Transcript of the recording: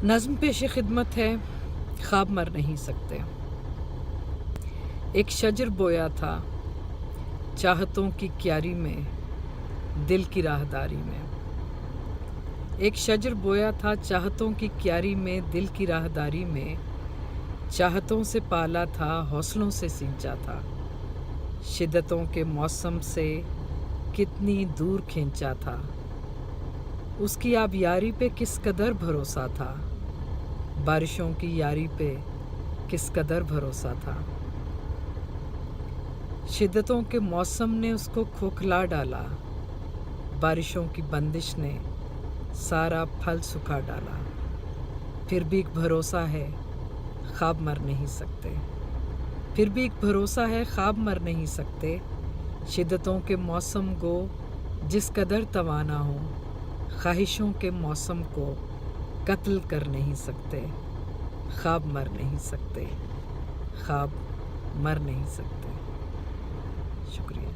नज़्म पेश खिदमत है, ख्वाब मर नहीं सकते। एक शजर बोया था चाहतों की क्यारी में, दिल की राहदारी में। एक शजर बोया था चाहतों की क्यारी में, दिल की राहदारी में। चाहतों से पाला था, हौसलों से सींचा था, शिद्दतों के मौसम से कितनी दूर खींचा था। उसकी आबियारी पे किस कदर भरोसा था, बारिशों की यारी पे किस कदर भरोसा था। शिद्दतों के मौसम ने उसको खोखला डाला, बारिशों की बंदिश ने सारा फल सुखा डाला। फिर भी एक भरोसा है, ख्वाब मर नहीं सकते। फिर भी एक भरोसा है, ख्वाब मर नहीं सकते। शिद्दतों के मौसम को जिस कदर तवाना हो, ख्वाहिशों के मौसम को कत्ल कर नहीं सकते। ख्वाब मर नहीं सकते, ख्वाब मर नहीं सकते। शुक्रिया।